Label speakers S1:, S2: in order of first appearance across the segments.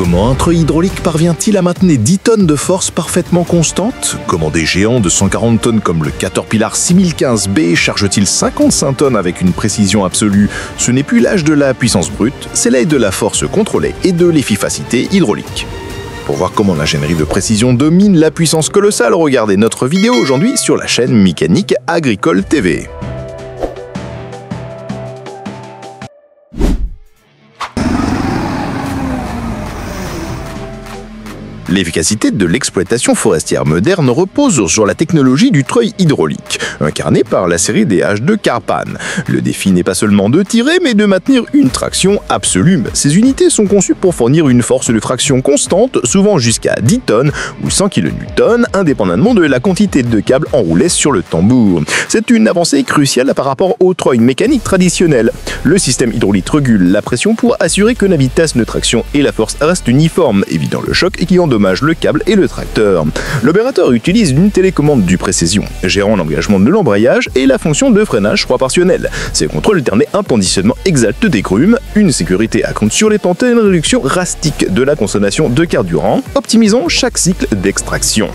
S1: Comment un treuil hydraulique parvient-il à maintenir 10 tonnes de force parfaitement constante? Comment des géants de 140 tonnes comme le Caterpillar 6015B chargent-ils 55 tonnes avec une précision absolue? Ce n'est plus l'âge de la puissance brute, c'est l'âge de la force contrôlée et de l'efficacité hydraulique. Pour voir comment l'ingénierie de précision domine la puissance colossale, regardez notre vidéo aujourd'hui sur la chaîne Mécanique Agricole TV. L'efficacité de l'exploitation forestière moderne repose sur la technologie du treuil hydraulique, incarnée par la série des H2 Carpan. Le défi n'est pas seulement de tirer, mais de maintenir une traction absolue. Ces unités sont conçues pour fournir une force de traction constante, souvent jusqu'à 10 tonnes ou 100 kN, indépendamment de la quantité de câbles enroulés sur le tambour. C'est une avancée cruciale par rapport au treuil mécanique traditionnel. Le système hydraulique régule la pression pour assurer que la vitesse de traction et la force restent uniformes, évitant le choc et qui endommage le câble et le tracteur. L'opérateur utilise une télécommande du précision, gérant l'engagement de l'embrayage et la fonction de freinage proportionnel. Ces contrôles permettent un conditionnement exact des grumes, une sécurité accrue sur les pentes et une réduction drastique de la consommation de carburant, optimisant chaque cycle d'extraction.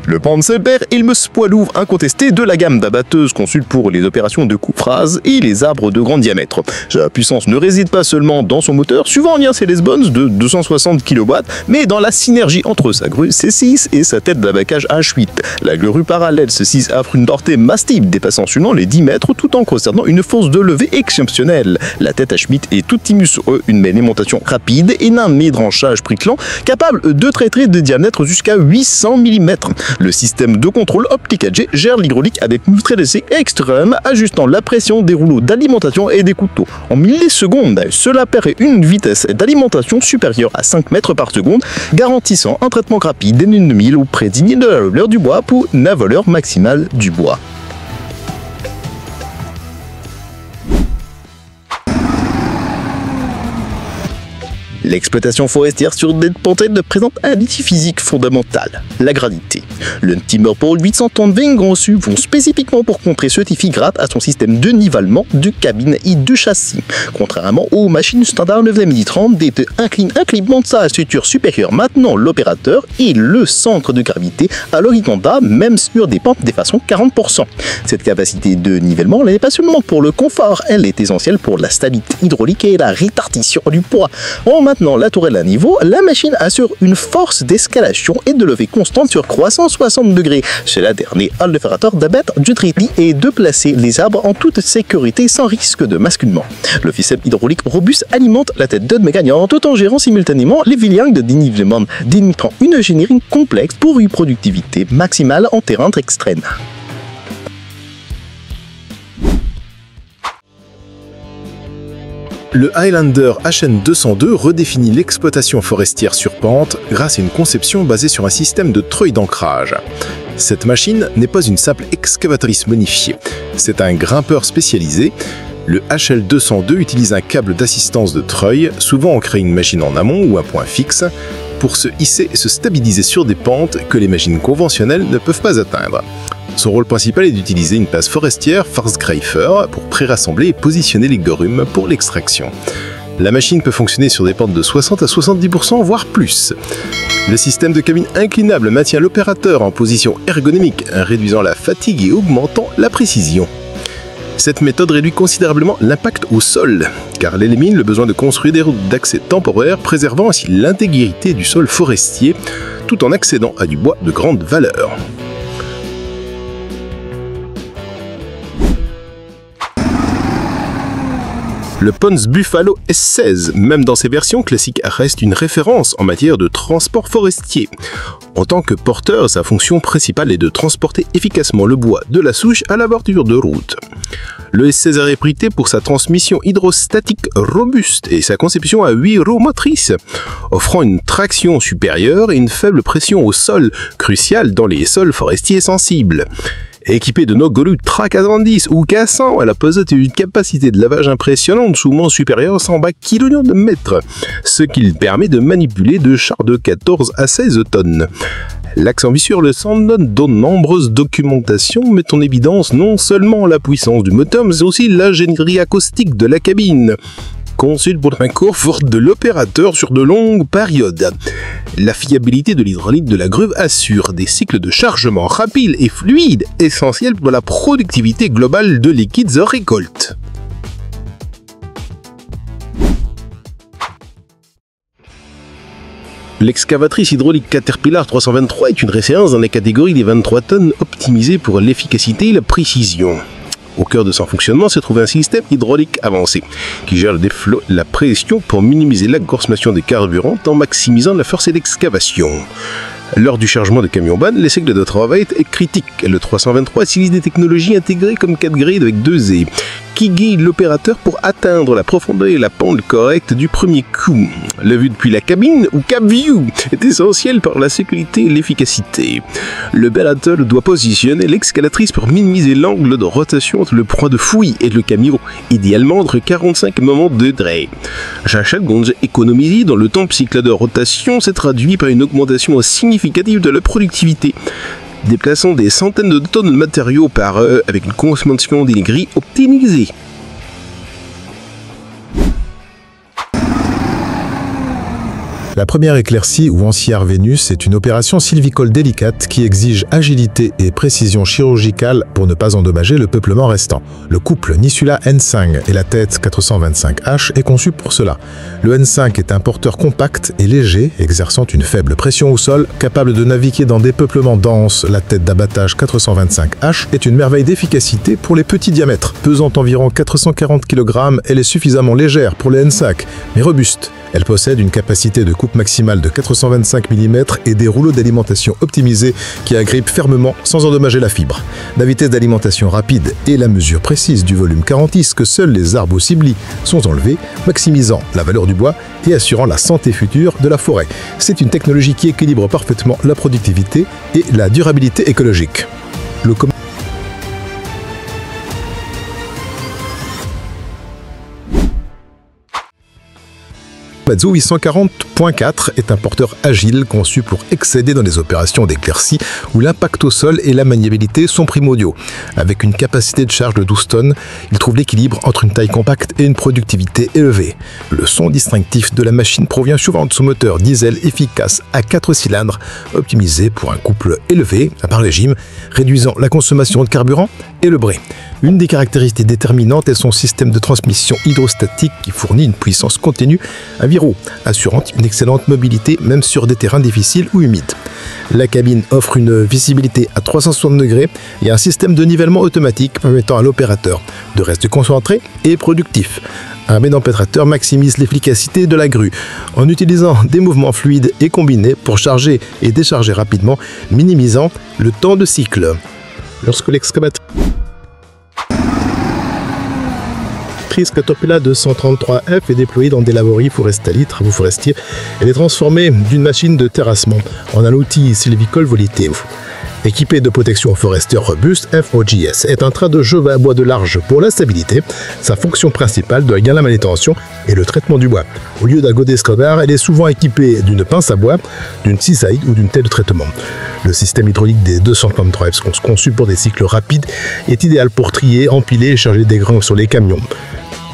S1: Le Panzerbeer est le poids lourd incontesté de la gamme d'abatteuses conçues pour les opérations de coupe-rase et les arbres de grand diamètre. Sa puissance ne réside pas seulement dans son moteur, suivant un Les Bones de 260 kW, mais dans la synergie entre sa grue C6 et sa tête d'abaccage H8. La grue parallèle C6 offre une portée massive dépassant seulement les 10 mètres tout en conservant une force de levée exceptionnelle. La tête H8 est tout sur une alimentation rapide et un édranchage priclant capable de traiter de diamètre jusqu'à 800 mm. Le système de contrôle optique AG gère l'hydraulique avec multi-essai extrême, ajustant la pression des rouleaux d'alimentation et des couteaux. En millisecondes, cela permet une vitesse d'alimentation supérieure à 5 mètres par seconde, garantissant un traitement rapide d'une demi ou près digne de la valeur du bois pour la valeur maximale du bois. L'exploitation forestière sur des pentes présente un défi physique fondamental, la gravité. Le Timberpole 800 tonnes Ving conçu vont spécifiquement pour contrer ce défi grâce à son système de nivellement de cabine et de châssis. Contrairement aux machines standards 9030, des inclinement de sa structure supérieure maintenant l'opérateur et le centre de gravité à l'horizon bas, même sur des pentes d'effacement 40%. Cette capacité de nivellement n'est pas seulement pour le confort, elle est essentielle pour la stabilité hydraulique et la répartition du poids. Maintenant la tourelle à niveau, la machine assure une force d'escalation et de levée constante sur 360 degrés. Cela permet à l'opérateur d'abattre du trépied et de placer les arbres en toute sécurité sans risque de basculement. Le système hydraulique robuste alimente la tête de gagnante tout en gérant simultanément les villages de dénivellement, démontrant une ingénierie complexe pour une productivité maximale en terrain extrême. Le Highlander HN202 redéfinit l'exploitation forestière sur pente grâce à une conception basée sur un système de treuil d'ancrage. Cette machine n'est pas une simple excavatrice modifiée, c'est un grimpeur spécialisé. Le HL202 utilise un câble d'assistance de treuil, souvent ancré à une machine en amont ou un point fixe, pour se hisser et se stabiliser sur des pentes que les machines conventionnelles ne peuvent pas atteindre. Son rôle principal est d'utiliser une passe forestière Farsgreifer pour pré-rassembler et positionner les grumes pour l'extraction. La machine peut fonctionner sur des pentes de 60 à 70%, voire plus. Le système de cabine inclinable maintient l'opérateur en position ergonomique, réduisant la fatigue et augmentant la précision. Cette méthode réduit considérablement l'impact au sol, car elle élimine le besoin de construire des routes d'accès temporaires, préservant ainsi l'intégrité du sol forestier, tout en accédant à du bois de grande valeur. Le Pons Buffalo S16, même dans ses versions classiques, reste une référence en matière de transport forestier. En tant que porteur, sa fonction principale est de transporter efficacement le bois de la souche à la bordure de route. Le S16 est réputé pour sa transmission hydrostatique robuste et sa conception à 8 roues motrices, offrant une traction supérieure et une faible pression au sol, cruciale dans les sols forestiers sensibles. Équipée de Nogolu Tra-410 ou K100, elle possède une capacité de lavage impressionnante, souvent supérieure à 120 kN, ce qui lui permet de manipuler deux chars de 14 à 16 tonnes. L'accent mis sur le sound dans de nombreuses documentations met en évidence non seulement la puissance du moteur, mais aussi l'ingénierie acoustique de la cabine, conçue pour un confort de l'opérateur sur de longues périodes. La fiabilité de l'hydraulique de la grue assure des cycles de chargement rapides et fluides, essentiels pour la productivité globale de liquides en récolte. L'excavatrice hydraulique Caterpillar 323 est une référence dans la catégorie des 23 tonnes optimisée pour l'efficacité et la précision. Au cœur de son fonctionnement se trouve un système hydraulique avancé qui gère le déflot, la pression pour minimiser la consommation des carburants en maximisant la force d'excavation. Lors du chargement de camions-bannes, les cycles de travail est critique. Le 323 utilise des technologies intégrées comme 4 grilles avec 2 ais qui guident l'opérateur pour atteindre la profondeur et la pente correcte du premier coup. La vue depuis la cabine, ou Cap View, est essentielle pour la sécurité et l'efficacité. L'opérateur doit positionner l'excavatrice pour minimiser l'angle de rotation entre le point de fouille et le camion, idéalement entre 45 moments de degrés. Chaque seconde économisée dans le temps de cycle de rotation s'est traduit par une augmentation significative de la productivité, déplaçant des centaines de tonnes de matériaux par heure avec une consommation d'énergie optimisée.
S2: La première éclaircie ou Ancière Vénus est une opération sylvicole délicate qui exige agilité et précision chirurgicale pour ne pas endommager le peuplement restant. Le couple Nisula N5 et la tête 425H est conçu pour cela. Le N5 est un porteur compact et léger, exerçant une faible pression au sol, capable de naviguer dans des peuplements denses. La tête d'abattage 425H est une merveille d'efficacité pour les petits diamètres. Pesant environ 440 kg, elle est suffisamment légère pour les N5, mais robuste. Elle possède une capacité de coupe maximale de 425 mm et des rouleaux d'alimentation optimisés qui agrippent fermement sans endommager la fibre. La vitesse d'alimentation rapide et la mesure précise du volume garantissent que seuls les arbres au ciblis sont enlevés, maximisant la valeur du bois et assurant la santé future de la forêt. C'est une technologie qui équilibre parfaitement la productivité et la durabilité écologique. Le Komatsu 840.4 est un porteur agile conçu pour excéder dans les opérations d'éclaircie où l'impact au sol et la maniabilité sont primordiaux. Avec une capacité de charge de 12 tonnes, il trouve l'équilibre entre une taille compacte et une productivité élevée. Le son distinctif de la machine provient souvent de son moteur diesel efficace à 4 cylindres, optimisé pour un couple élevé par régime, réduisant la consommation de carburant et le brai. Une des caractéristiques déterminantes est son système de transmission hydrostatique qui fournit une puissance continue à virou, assurant une excellente mobilité même sur des terrains difficiles ou humides. La cabine offre une visibilité à 360 degrés et un système de nivellement automatique permettant à l'opérateur de rester concentré et productif. Un pédempétrateur maximise l'efficacité de la grue en utilisant des mouvements fluides et combinés pour charger et décharger rapidement, minimisant le temps de cycle. Lorsque l'excavatrice Caterpillar 233F est déployée dans des laboraries forestaliers, travaux forestiers. Elle est transformée d'une machine de terrassement en un outil sylvicole volité. Équipé de protection forestière robuste, FOGS est un train de chevet à bois de large pour la stabilité. Sa fonction principale doit bien la manutention et le traitement du bois. Au lieu d'un godet scolaire, elle est souvent équipée d'une pince à bois, d'une cisaille ou d'une telle de traitement. Le système hydraulique des 233F conçu pour des cycles rapides est idéal pour trier, empiler et charger des grains sur les camions.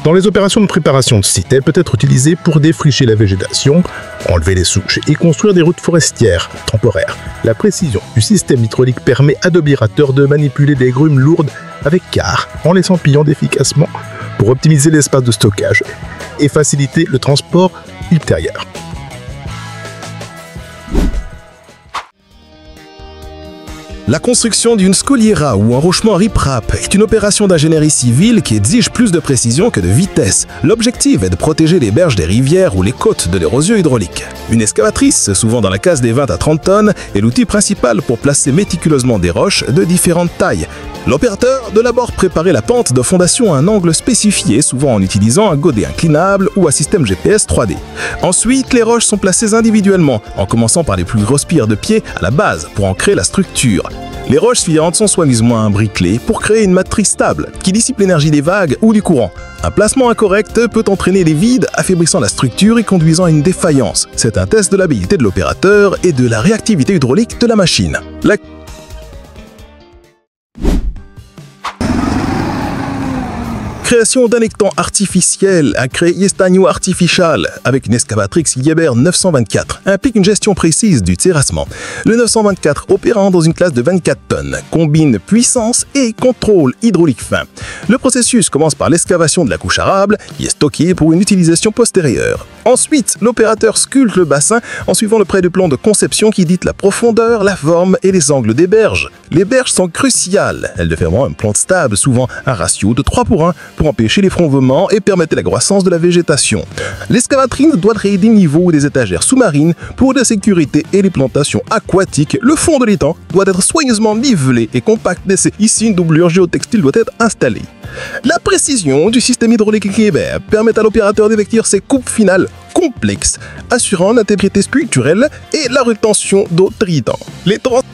S2: Dans les opérations de préparation de site, elle peut être utilisée pour défricher la végétation, enlever les souches et construire des routes forestières temporaires. La précision du système hydraulique permet à l'opérateur de manipuler des grumes lourdes avec quart en les empillant efficacement pour optimiser l'espace de stockage et faciliter le transport ultérieur.
S1: La construction d'une scogliera ou un rochement riprap est une opération d'ingénierie civile qui exige plus de précision que de vitesse. L'objectif est de protéger les berges des rivières ou les côtes de l'érosion hydraulique. Une excavatrice, souvent dans la case des 20 à 30 tonnes, est l'outil principal pour placer méticuleusement des roches de différentes tailles. L'opérateur doit d'abord préparer la pente de fondation à un angle spécifié, souvent en utilisant un godet inclinable ou un système GPS 3D. Ensuite, les roches sont placées individuellement, en commençant par les plus grosses pierres de pied à la base pour en créer la structure. Les roches suivantes sont soigneusement imbriquées pour créer une matrice stable qui dissipe l'énergie des vagues ou du courant. Un placement incorrect peut entraîner des vides, affaiblissant la structure et conduisant à une défaillance. C'est un test de l'habileté de l'opérateur et de la réactivité hydraulique de la machine. La création d'un étang artificiel a créé Stagno Artificial avec une excavatrix Yeber 924 implique une gestion précise du terrassement. Le 924 opérant dans une classe de 24 tonnes combine puissance et contrôle hydraulique fin. Le processus commence par l'excavation de la couche arable qui est stockée pour une utilisation postérieure. Ensuite, l'opérateur sculpte le bassin en suivant le près-de-plan de conception qui dicte la profondeur, la forme et les angles des berges. Les berges sont cruciales. Elles deviendront une plante stable, souvent un ratio de 3:1 pour empêcher les fondements et permettre la croissance de la végétation. L'excavatrice doit créer des niveaux ou des étagères sous-marines pour la sécurité et les plantations aquatiques. Le fond de l'étang doit être soigneusement nivelé et compacté. Ici, une doublure géotextile doit être installée. La précision du système hydraulique Yeber permet à l'opérateur d'effectuer ses coupes finales complexes, assurant l'intégrité structurelle et la rétention d'eau traitant. Les transports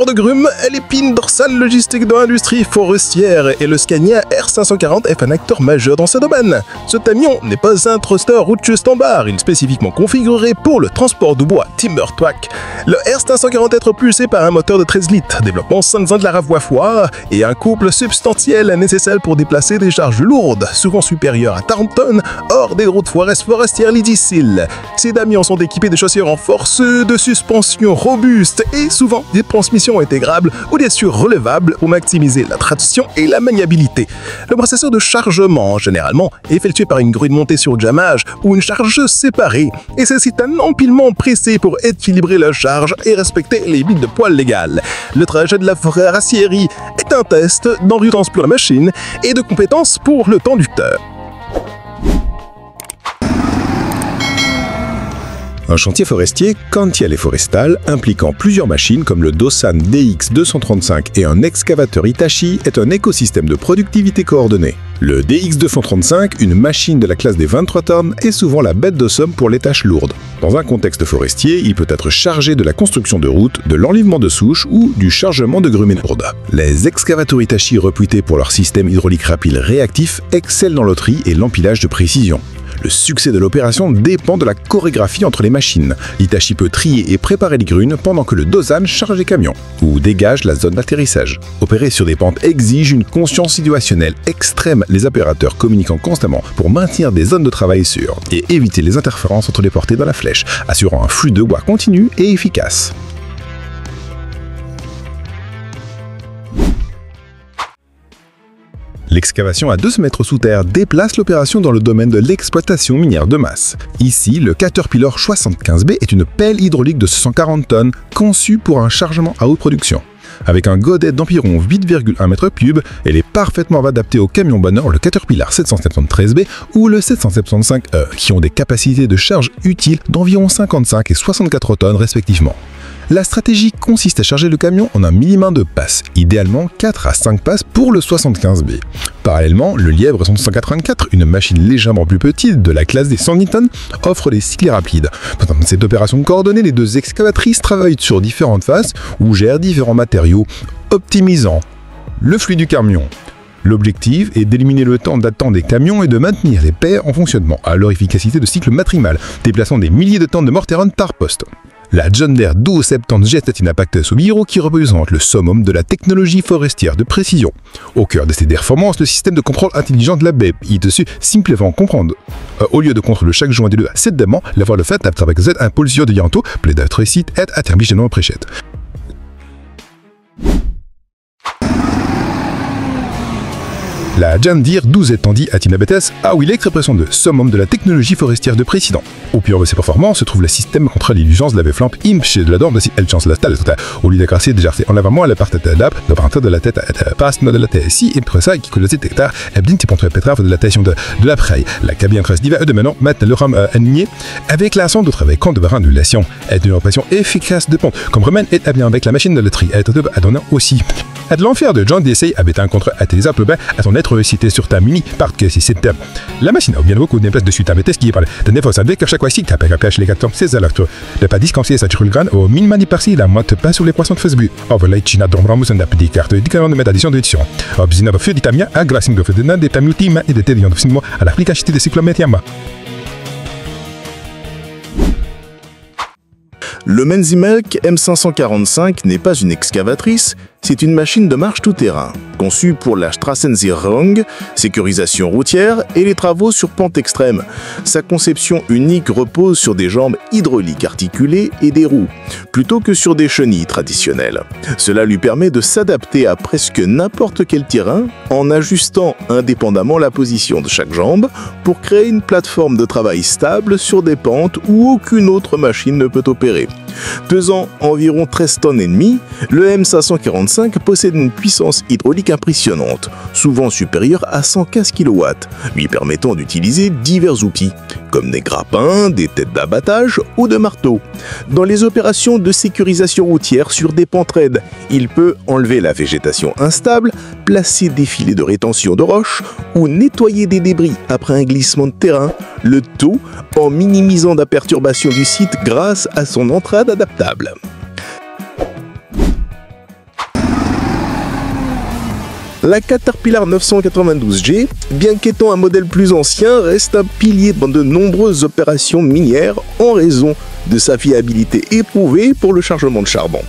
S1: de grumes, l'épine dorsale logistique de l'industrie forestière et le Scania R540 est un acteur majeur dans ce domaine. Ce camion n'est pas un thruster routier standard, il est spécifiquement configuré pour le transport de bois Timber Track. Le R540 est propulsé par un moteur de 13 litres, développement 5 de la ravoie et un couple substantiel nécessaire pour déplacer des charges lourdes, souvent supérieures à 40 tonnes, hors des routes forestières difficiles. Ces camions sont équipés de chaussures en force, de suspension robuste et souvent des transmissions intégrables ou des sûrs relevables pour maximiser la traction et la maniabilité. Le processus de chargement, généralement, est effectué par une grue montée sur jammage ou une chargeuse séparée et nécessite un empilement précis pour équilibrer la charge et respecter les limites de poids légales. Le trajet de la forêt racierie est un test d'endurance pour la machine et de compétences pour le conducteur.
S2: Un chantier forestier quantiel et forestal impliquant plusieurs machines comme le Doosan DX235 et un excavateur Hitachi est un écosystème de productivité coordonnée. Le DX235, une machine de la classe des 23 tonnes, est souvent la bête de somme pour les tâches lourdes. Dans un contexte forestier, il peut être chargé de la construction de routes, de l'enlèvement de souches ou du chargement de grumes lourdes. Les excavateurs Hitachi réputés pour leur système hydraulique rapide réactif excellent dans le tri et l'empilage de précision. Le succès de l'opération dépend de la chorégraphie entre les machines. Hitachi peut trier et préparer les grunes pendant que le Doosan charge les camions ou dégage la zone d'atterrissage. Opérer sur des pentes exige une conscience situationnelle extrême, les opérateurs communiquant constamment pour maintenir des zones de travail sûres et éviter les interférences entre les portées dans la flèche, assurant un flux de bois continu et efficace. L'excavation à 200 mètres sous terre déplace l'opération dans le domaine de l'exploitation minière de masse. Ici, le Caterpillar 75B est une pelle hydraulique de 140 tonnes conçue pour un chargement à haute production. Avec un godet d'environ 8,1 m3, elle est parfaitement adaptée aux camions banneurs, le Caterpillar 773B ou le 775E, qui ont des capacités de charge utiles d'environ 55 et 64 tonnes respectivement. La stratégie consiste à charger le camion en un minimum de passes, idéalement 4 à 5 passes pour le 75B. Parallèlement, le Lièvre 184, une machine légèrement plus petite de la classe des 110 tonnes, offre des cycles rapides. Pendant cette opération coordonnée, les deux excavatrices travaillent sur différentes faces ou gèrent différents matériaux, optimisant le flux du camion. L'objectif est d'éliminer le temps d'attente des camions et de maintenir les paires en fonctionnement à leur efficacité de cycle maximal, déplaçant des milliers de tonnes de morteron par poste. La John Deere 1270G est une Impact Subiro qui représente le summum de la technologie forestière de précision. Au cœur de ses performances, le système de contrôle intelligent de la BEP est dessus simplement comprendre. Au lieu de contrôler chaque joint des deux à 7 démons, l'avoir le fait avec Z impulsion de Yanto, plaît d'être ici, est à terminer généralement préchette. La John Deere 1270 à Tinabetes a eu l'expression de summum de la technologie forestière de précédent. Au pire de ses performances se trouve le système contre l'illusion de la flampe imp chez de la dorme de si elle chance la stalle au lieu d'accrocher déjà fait en avant à la partie de la partie de la tête passe de la tête ici et pour ça qui que le hectare est bien type entre pétrave de la tension de l'appareil. La cabine trace diva de maintenant mettre le rhum aligné avec la sonde de travail contre de randulation est une opération efficace de pompe comme remède est bien avec la machine de la tri est à donner aussi. À de l'enfer de John d'essayer avec un contre atelier à son être être cité sur ta mini parce que si c'est la machine a bien beaucoup de place dessus ta bête qui est par de neuf avec chaque fois ci tu as pêche les 4 à l'acteur le pas discancier ça le grain au minimum par-ci la moite pas sur les poissons de Facebook voilà China donc vraiment une petite carte de méditation d'édition obzina va faire d'itamia à grâce de faire des tamutima et de télévision de à l'application de cyclomètre Yamaha.
S1: Le Menzimelk M545 n'est pas une excavatrice, c'est une machine de marche tout-terrain, conçue pour la Straßensicherung, sécurisation routière et les travaux sur pente extrême. Sa conception unique repose sur des jambes hydrauliques articulées et des roues, plutôt que sur des chenilles traditionnelles. Cela lui permet de s'adapter à presque n'importe quel terrain en ajustant indépendamment la position de chaque jambe pour créer une plateforme de travail stable sur des pentes où aucune autre machine ne peut opérer. Pesant environ 13 tonnes et demie, le M545 possède une puissance hydraulique impressionnante, souvent supérieure à 115 kW, lui permettant d'utiliser divers outils, comme des grappins, des têtes d'abattage ou de marteaux. Dans les opérations de sécurisation routière sur des pentes raides, il peut enlever la végétation instable, placer des filets de rétention de roches ou nettoyer des débris après un glissement de terrain, le tout en minimisant la perturbation du site grâce à son entrade adaptable. La Caterpillar 992G, bien qu'étant un modèle plus ancien, reste un pilier dans de nombreuses opérations minières en raison de sa fiabilité éprouvée pour le chargement de charbon.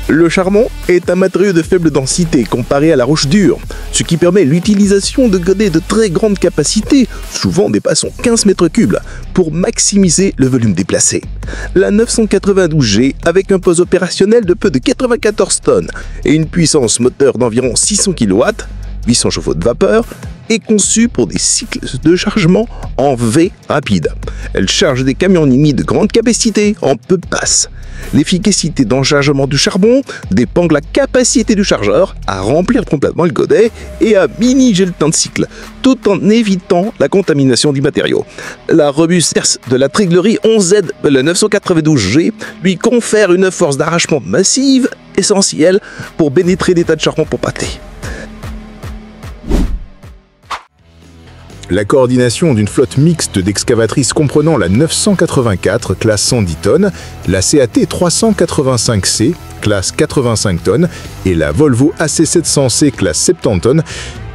S1: Le charbon est un matériau de faible densité comparé à la roche dure, ce qui permet l'utilisation de godets de très grande capacité, souvent dépassant 15 mètres cubes, pour maximiser le volume déplacé. La 992G, avec un poids opérationnel de peu de 94 tonnes et une puissance moteur d'environ 600 kW, 800 chevaux de vapeur, est conçue pour des cycles de chargement en V rapide. Elle charge des camions NIMI de grande capacité en peu de passes. L'efficacité dans le chargement du charbon dépend de la capacité du chargeur à remplir complètement le godet et à miniger le temps de cycle, tout en évitant la contamination du matériau. La robustesse de la Triglerie 11Z de la 992G lui confère une force d'arrachement massive essentielle pour pénétrer des tas de charbon pour pâter.
S2: La coordination d'une flotte mixte d'excavatrices comprenant la 984, classe 110 tonnes, la CAT 385C, classe 85 tonnes, et la Volvo AC700C, classe 70 tonnes,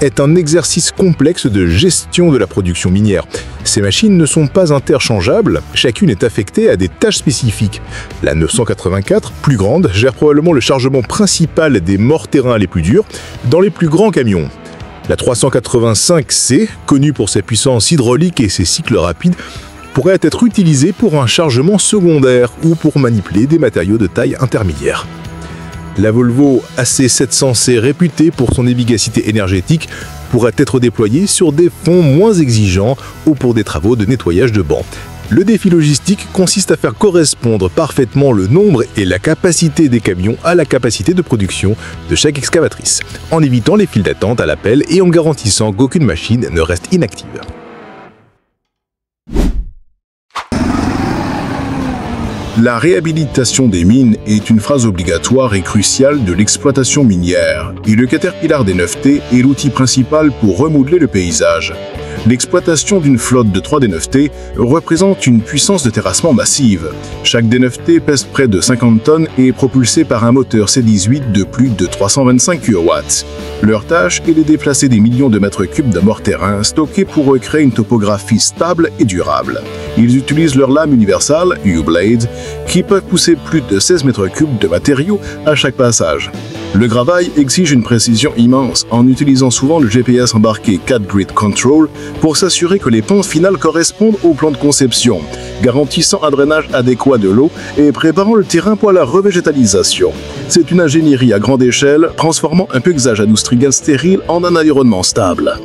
S2: est un exercice complexe de gestion de la production minière. Ces machines ne sont pas interchangeables, chacune est affectée à des tâches spécifiques. La 984, plus grande, gère probablement le chargement principal des morts-terrains les plus durs dans les plus grands camions. La 385C, connue pour sa puissance hydraulique et ses cycles rapides, pourrait être utilisée pour un chargement secondaire ou pour manipuler des matériaux de taille intermédiaire. La Volvo AC700C, réputée pour son efficacité énergétique, pourrait être déployée sur des fonds moins exigeants ou pour des travaux de nettoyage de bancs. Le défi logistique consiste à faire correspondre parfaitement le nombre et la capacité des camions à la capacité de production de chaque excavatrice, en évitant les files d'attente à l'appel et en garantissant qu'aucune machine ne reste inactive.
S3: La réhabilitation des mines est une phase obligatoire et cruciale de l'exploitation minière, et le Caterpillar D9T est l'outil principal pour remodeler le paysage. L'exploitation d'une flotte de 3 D9T représente une puissance de terrassement massive. Chaque D9T pèse près de 50 tonnes et est propulsé par un moteur C18 de plus de 325 kW. Leur tâche est de déplacer des millions de mètres cubes de morts-terrain stockés pour recréer une topographie stable et durable. Ils utilisent leur lame universale, U-Blade, qui peuvent pousser plus de 16 mètres cubes de matériaux à chaque passage. Le gravaille exige une précision immense en utilisant souvent le GPS embarqué Cat Grid Control pour s'assurer que les pentes finales correspondent au plan de conception, garantissant un drainage adéquat de l'eau et préparant le terrain pour la revégétalisation. C'est une ingénierie à grande échelle, transformant un paysage industriel stérile en un environnement stable.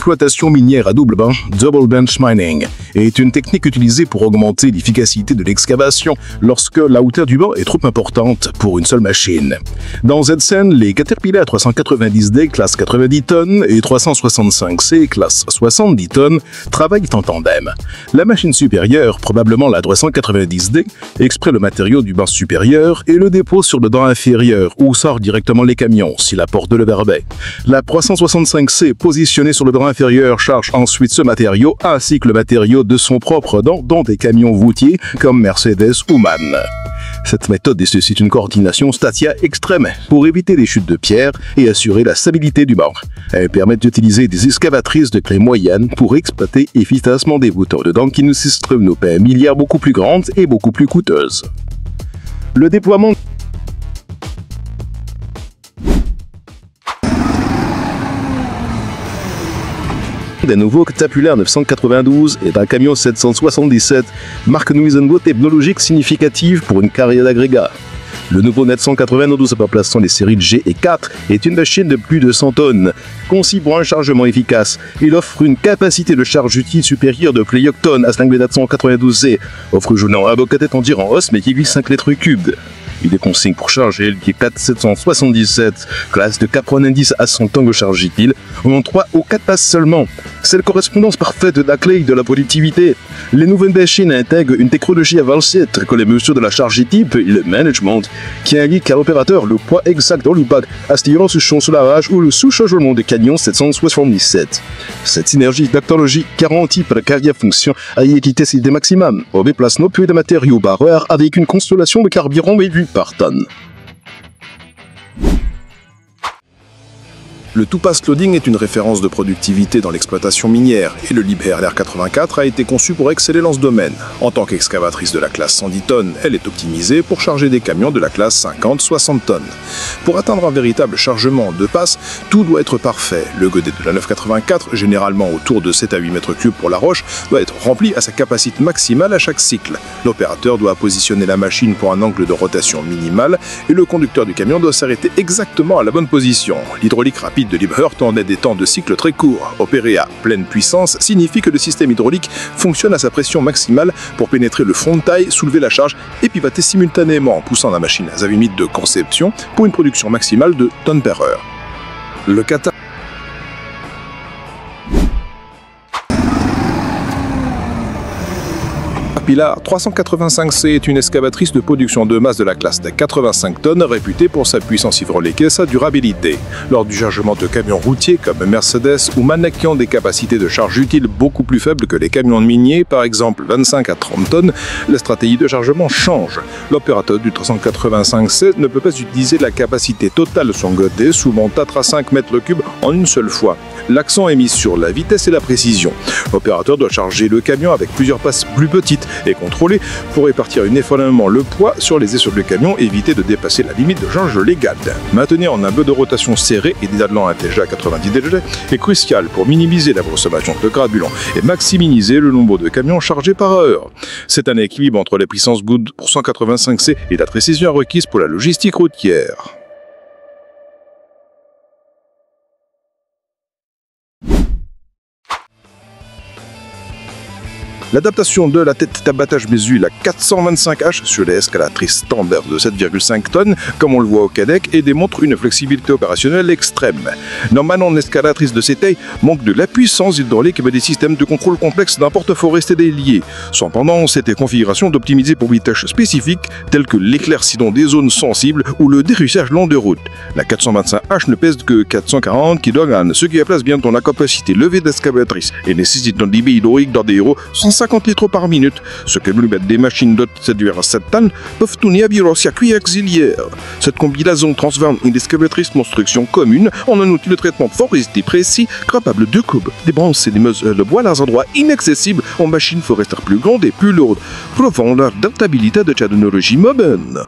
S3: L'exploitation minière à double banc, Double Bench Mining, est une technique utilisée pour augmenter l'efficacité de l'excavation lorsque la hauteur du banc est trop importante pour une seule machine. Dans Edsel, les Caterpillar 390D classe 90 tonnes et 365C classe 70 tonnes travaillent en tandem. La machine supérieure, probablement la 390D, extrait le matériau du banc supérieur et le dépose sur le banc inférieur où sortent directement les camions si la porte le permet. La 365C positionnée sur le banc inférieur charge ensuite ce matériau ainsi que le matériau de son propre banc dans des camions voûtiers comme Mercedes ou MAN. Cette méthode nécessite une coordination statia extrême pour éviter des chutes de pierre et assurer la stabilité du banc. Elle permet d'utiliser des excavatrices de clé moyenne pour exploiter efficacement des boutons de dents qui nécessitent une OP milliard beaucoup plus grande et beaucoup plus coûteuse. Le déploiement d'un nouveau Caterpillar 992 et d'un camion 777 marque une mise en bout technologique significative pour une carrière d'agrégat. Le nouveau 992 remplaçant les séries G et 4 est une machine de plus de 100 tonnes. Conçue pour un chargement efficace, il offre une capacité de charge utile supérieure de plusieurs tonnes à 992C, offre journal un bocatet en dire en hausse mais qui vise 5 litres cubes. Il est consigne pour charger le G4 777, classe de 90 à 100 tonnes de charge utile, en 3 ou 4 passes seulement. C'est la correspondance parfaite de la clé de la productivité. Les nouvelles machines intègrent une technologie avancée que les mesures de la charge type et le management, qui indique à l'opérateur le poids exact dans le bac, assurant ce champ sous l'arrache ou le sous-chargement de camion 777. Cette synergie technologique garantit par la carrière fonction à équité des maximum, au déplacement peu de matériaux barreurs avec une constellation de carburant élevé par tonne.
S1: Le two-pass loading est une référence de productivité dans l'exploitation minière et le Liebherr R84 a été conçu pour exceller dans ce domaine. En tant qu'excavatrice de la classe 110 tonnes, elle est optimisée pour charger des camions de la classe 50-60 tonnes. Pour atteindre un véritable chargement de passe, tout doit être parfait. Le godet de la 984, généralement autour de 7 à 8 mètres cubes pour la roche, doit être rempli à sa capacité maximale à chaque cycle. L'opérateur doit positionner la machine pour un angle de rotation minimal et le conducteur du camion doit s'arrêter exactement à la bonne position. L'hydraulique rapide de Liebherr tournait des temps de cycle très courts. Opérer à pleine puissance signifie que le système hydraulique fonctionne à sa pression maximale pour pénétrer le front de taille, soulever la charge et pivoter simultanément en poussant la machine à sa limite de conception pour une production maximale de tonnes par heure. Le Caterpillar Caterpillar 385C est une excavatrice de production de masse de la classe de 85 tonnes réputée pour sa puissance hydraulique et sa durabilité. Lors du chargement de camions routiers comme Mercedes ou MAN qui ont des capacités de charge utile beaucoup plus faibles que les camions miniers, par exemple 25 à 30 tonnes, la stratégie de chargement change. L'opérateur du 385C ne peut pas utiliser la capacité totale de son godet, souvent 4 à 5 mètres cubes en une seule fois. L'accent est mis sur la vitesse et la précision. L'opérateur doit charger le camion avec plusieurs passes plus petites et contrôlées pour répartir uniformément le poids sur les essieux du camion et éviter de dépasser la limite de charge légale. Maintenir un nœud de rotation serré et des attelants intégrés à 90 degrés est crucial pour minimiser la consommation de carburant et maximiser le nombre de camions chargés par heure. C'est un équilibre entre la puissance brute pour 185C et la précision requise pour la logistique routière. L'adaptation de la tête d'abattage Bézu, la 425H sur les escalatrices standard de 7,5 tonnes, comme on le voit au Cadec, et démontre une flexibilité opérationnelle extrême. Normalement, une escalatrice de ces tailles manque de la puissance hydraulique et des systèmes de contrôle complexes d'un porte-forêt délié. Cependant, cette configuration est optimisée pour des tâches spécifiques telles que l'éclaircissement des zones sensibles ou le déruissage long de route. La 425H ne pèse que 440 kg, ce qui place bien dans la capacité levée d'excavatrice et nécessite un débit hydraulique dans des héros 150 litres par minute, ce que des machines de 7,7 tonnes peuvent tourner à bureau circuit auxiliaire. Cette combinaison transforme une excavatrice construction commune en un outil de traitement forestier précis, capable de couper, débrancher des mesures de bois dans un endroit inaccessible en machines forestières plus grandes et plus lourdes, prouvant l'adaptabilité de cette technologie moderne.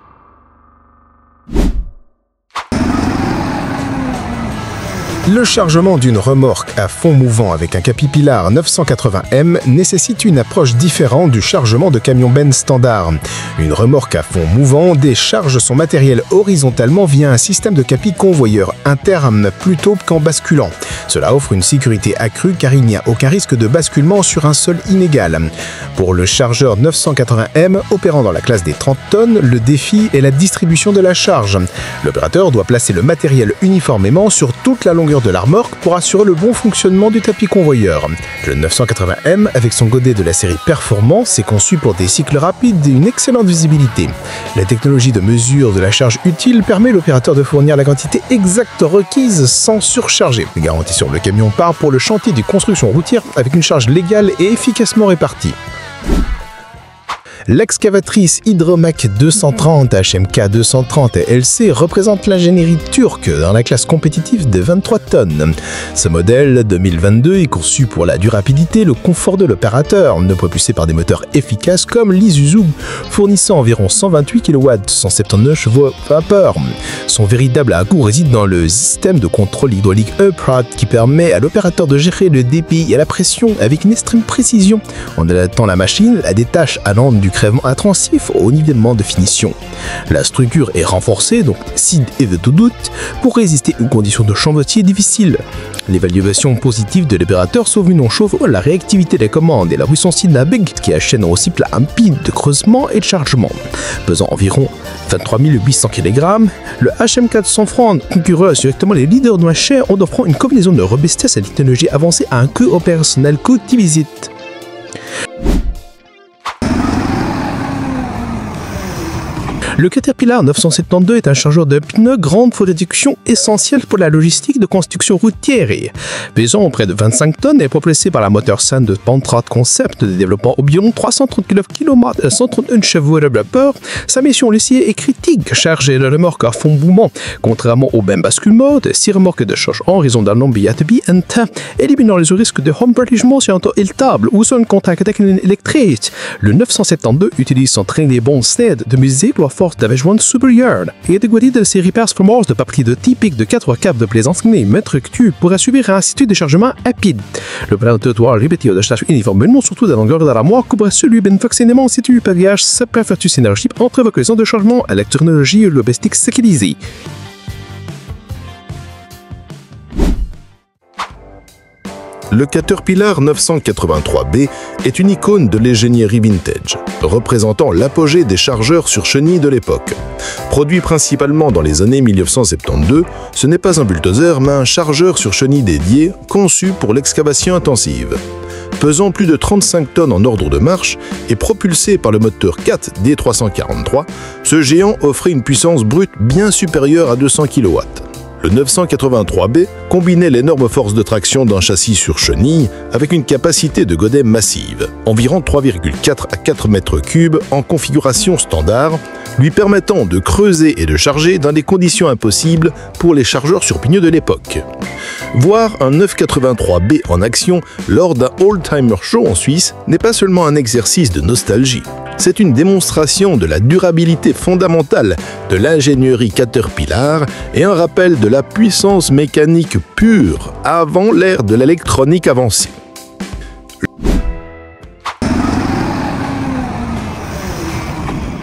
S2: Le chargement d'une remorque à fond mouvant avec un Caterpillar 980M nécessite une approche différente du chargement de camions Benz standard. Une remorque à fond mouvant décharge son matériel horizontalement via un système de capi convoyeur interne plutôt qu'en basculant. Cela offre une sécurité accrue car il n'y a aucun risque de basculement sur un sol inégal. Pour le chargeur 980M opérant dans la classe des 30 tonnes, le défi est la distribution de la charge. L'opérateur doit placer le matériel uniformément sur toute la longueur de la remorque pour assurer le bon fonctionnement du tapis convoyeur. Le 980M, avec son godet de la série Performance, est conçu pour des cycles rapides et une excellente visibilité. La technologie de mesure de la charge utile permet à l'opérateur de fournir la quantité exacte requise sans surcharger. Les garanties sur le camion part pour le chantier de construction routière avec une charge légale et efficacement répartie. L'excavatrice Hydromac 230 HMK 230 LC représente l'ingénierie turque dans la classe compétitive des 23 tonnes. Ce modèle 2022 est conçu pour la durabilité et le confort de l'opérateur, propulsé par des moteurs efficaces comme l'Isuzu, fournissant environ 128 kW, 179 chevaux vapeur. Son véritable atout réside dans le système de contrôle hydraulique E-Prod qui permet à l'opérateur de gérer le débit et la pression avec une extrême précision en adaptant la machine à des tâches allant du crèvement intensif au nivellement de finition. La structure est renforcée, donc SID et de tout doute, pour résister aux conditions de chantier difficiles. L'évaluation positive de l'opérateur sauve une chauffe la réactivité des commandes et la puissance dynamique qui achène aussi plat rapide de creusement et de chargement. Pesant environ 23 800 kg, le HM400 Franc concurreuse directement les leaders de marché en offrant une combinaison de robustesse et de technologie avancée à un coût opérationnel coût-visite. Le Caterpillar 972 est un chargeur de pneus grande production essentiel pour la logistique de construction routière. Pesant près de 25 tonnes et propulsé par la moteur SAN de Pantrat Concept de développement environ 330 km et 131 chevaux de vapeur, sa mission luciée est critique, charger le remorque à fond mouvement. Contrairement au même bascule mode, 6 remorques de charge en raison d'un nombre éliminant les risques de remplacement sur un taux étable ou sur un contact avec une électrique. Le 972 utilise son train des bons stades de musée pour force d'avènement supérieur et est équipé de la série Performance de papier de typique de 4 câbles de plaisance mètre cube pour assurer un institut de chargement rapide. Le plan de doit répéter de charge uniformément surtout de la longueur de la remorque couvre celui ben fonctionnement situé par gage sa préfecture synergie entre vocation de chargement à la technologie et le logistique sécurisée.
S1: Le Caterpillar 983B est une icône de l'ingénierie vintage, représentant l'apogée des chargeurs sur chenilles de l'époque. Produit principalement dans les années 1972, ce n'est pas un bulldozer mais un chargeur sur chenilles dédié conçu pour l'excavation intensive. Pesant plus de 35 tonnes en ordre de marche et propulsé par le moteur 4 D343, ce géant offrait une puissance brute bien supérieure à 200 kW. Le 983B combinait l'énorme force de traction d'un châssis sur chenille avec une capacité de godet massive, environ 3,4 à 4 mètres cubes en configuration standard, lui permettant de creuser et de charger dans des conditions impossibles pour les chargeurs sur pneus de l'époque. Voir un 983B en action lors d'un old-timer show en Suisse n'est pas seulement un exercice de nostalgie. C'est une démonstration de la durabilité fondamentale de l'ingénierie Caterpillar et un rappel de la puissance mécanique pure avant l'ère de l'électronique avancée.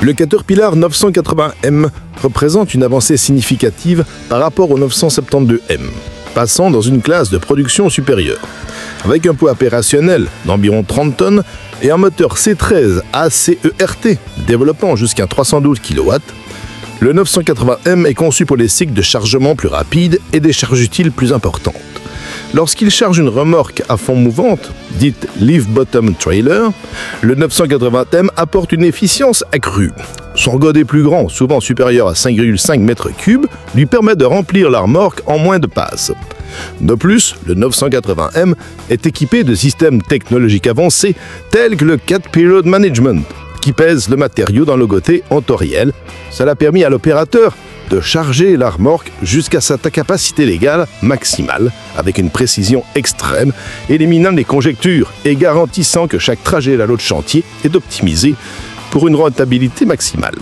S1: Le Caterpillar 980M représente une avancée significative par rapport au 972M, passant dans une classe de production supérieure. Avec un poids opérationnel d'environ 30 tonnes et un moteur C13 ACERT développant jusqu'à 312 kW, le 980M est conçu pour les cycles de chargement plus rapides et des charges utiles plus importantes. Lorsqu'il charge une remorque à fond mouvante, dite Leaf Bottom Trailer, le 980M apporte une efficience accrue. Son godet plus grand, souvent supérieur à 5,5 m3, lui permet de remplir la remorque en moins de passes. De plus, le 980M est équipé de systèmes technologiques avancés tels que le Cat Period Management, qui pèse le matériau dans le godet en temps réel. Cela a permis à l'opérateur de charger la remorque jusqu'à sa capacité légale maximale avec une précision extrême, éliminant les conjectures et garantissant que chaque trajet à l'autre chantier est optimisé pour une rentabilité maximale.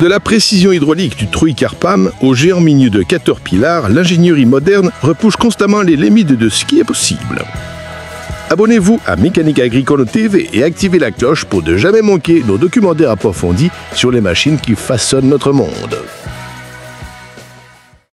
S1: De la précision hydraulique du Truy Carpam au géant minier de Caterpillar, l'ingénierie moderne repousse constamment les limites de ce qui est possible. Abonnez-vous à Mécanique Agricole TV et activez la cloche pour ne jamais manquer nos documentaires approfondis sur les machines qui façonnent notre monde.